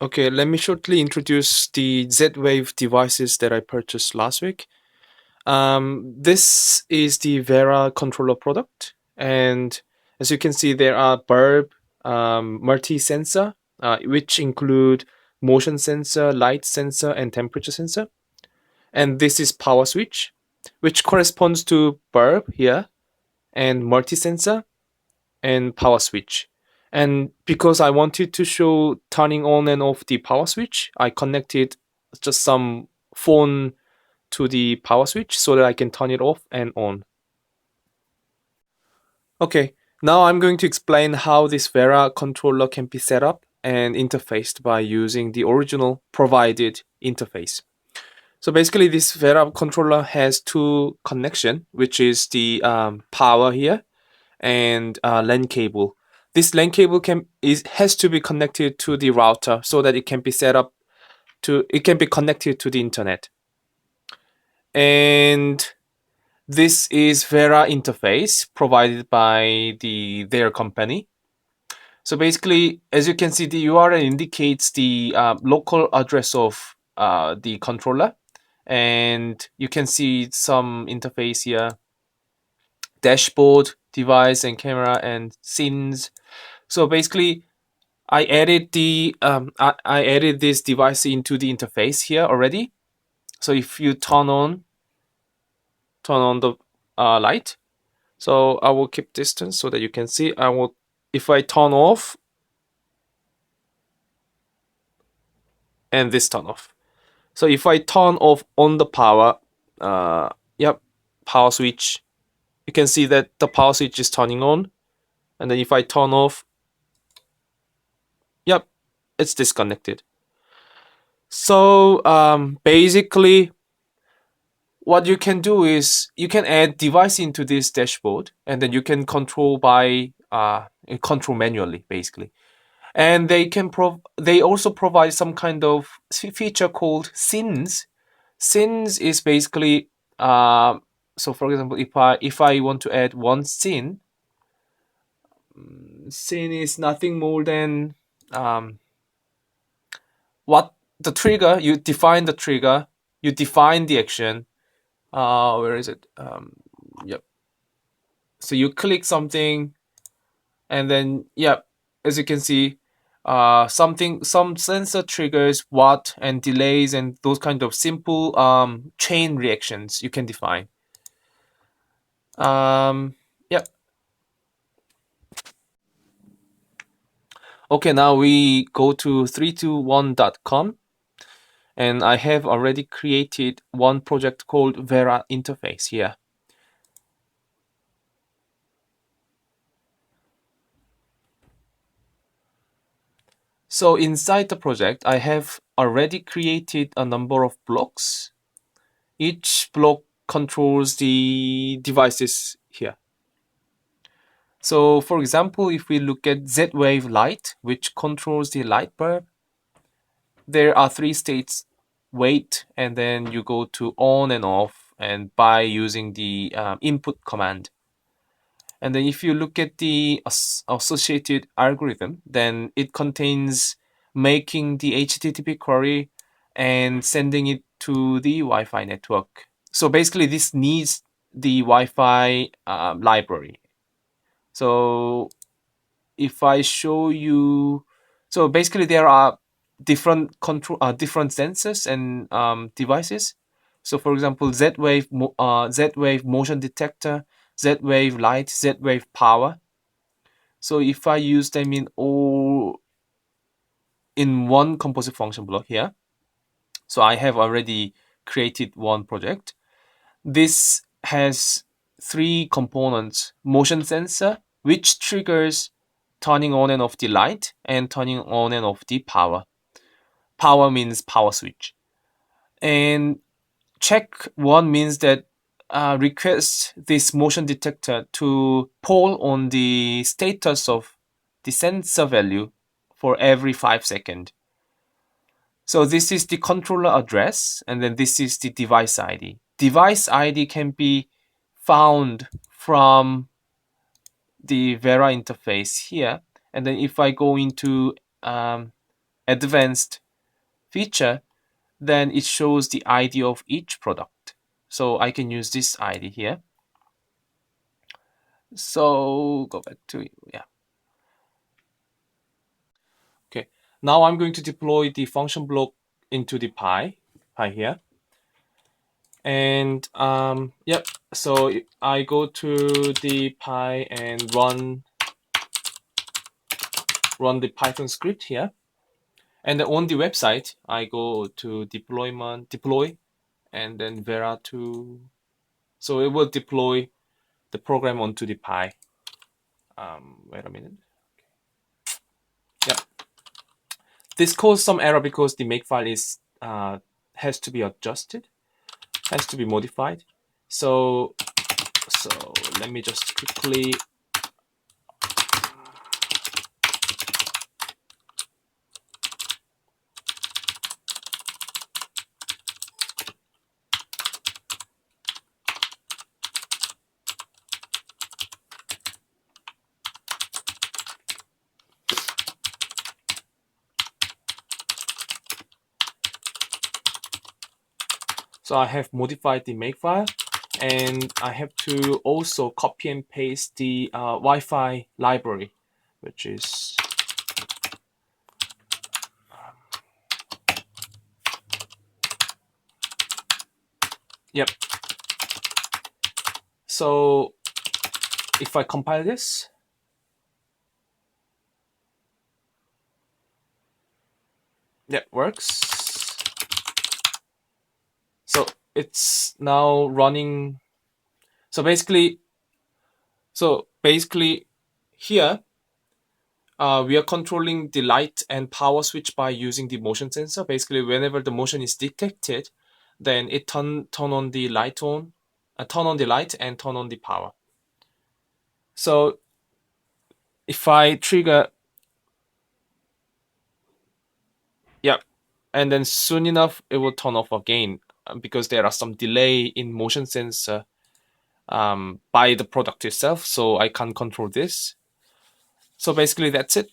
Okay, let me shortly introduce the Z-Wave devices that I purchased last week. This is the Vera controller product, and as you can see, there are bulb multi-sensor, which include motion sensor, light sensor, and temperature sensor. And this is power switch, which corresponds to bulb here, and multi-sensor, and power switch. And because I wanted to show turning on and off the power switch, I connected just some phone to the power switch so that I can turn it off and on. Okay, now I'm going to explain how this Vera controller can be set up and interfaced by using the original provided interface. So basically, this Vera controller has two connection, which is the power here and LAN cable. This LAN cable has to be connected to the router so that it can be set up it can be connected to the internet. And this is Vera Interface provided by their company. So basically, as you can see, the URL indicates the local address of the controller, and you can see some interface here: dashboard, device, and camera, and scenes. So basically, I added I added this device into the interface here already. So if you turn on the light, so I will keep distance so that you can see. If I turn off, and this turn off. So if I turn off on the power, yep, power switch, you can see that the power switch is turning on. And then if I turn off, yep, it's disconnected. So basically, what you can do is you can add device into this dashboard, and then you can control control manually, basically. And they also provide some kind of feature called scenes. Scenes is basically so for example, if I want to add one scene, scene is nothing more than what the trigger. You define the trigger, you define the action. Where is it? Yep. So you click something, and then yep, as you can see, some sensor triggers what and delays and those kind of simple chain reactions you can define. Yep. Okay, now we go to 3TwoOne.com, and I have already created one project called Vera Interface here. So inside the project, I have already created a number of blocks. Each block controls the devices here. So for example, if we look at Z-Wave light, which controls the light bulb, there are three states: wait, and then you go to on and off, and by using the input command. And then if you look at the associated algorithm, then it contains making the HTTP query and sending it to the Wi-Fi network. So basically, this needs the Wi-Fi library. So if I show you, so basically there are different sensors and devices. So for example, Z-Wave motion detector, Z-Wave light, Z-Wave power. So if I use them in one composite function block here, so I have already created one project. This has three components: motion sensor, which triggers turning on and off the light, and turning on and off the power. Power means power switch. And check one means that request this motion detector to poll on the status of the sensor value for every 5 seconds. So this is the controller address, and then this is the device ID. Device ID can be found from the Vera interface here. And then if I go into advanced feature, then it shows the ID of each product. So I can use this ID here. So go back to, yeah. Okay. Now I'm going to deploy the function block into the Pi here. And yep, so I go to the Pi and run the Python script here. And then on the website, I go to deploy, and then Vera so it will deploy the program onto the Pi. Wait a minute. Yeah, this caused some error because the makefile is has to be adjusted, has to be modified. So let me just quickly. So I have modified the makefile, and I have to also copy and paste the Wi-Fi library, which is yep. So if I compile this, that works. So it's now running. So basically here we are controlling the light and power switch by using the motion sensor. Basically, whenever the motion is detected, then it turn on the light turn on the light and turn on the power. So if I trigger, yep, and then soon enough it will turn off again because there are some delay in motion sensor by the product itself. So I can't control this. So basically that's it.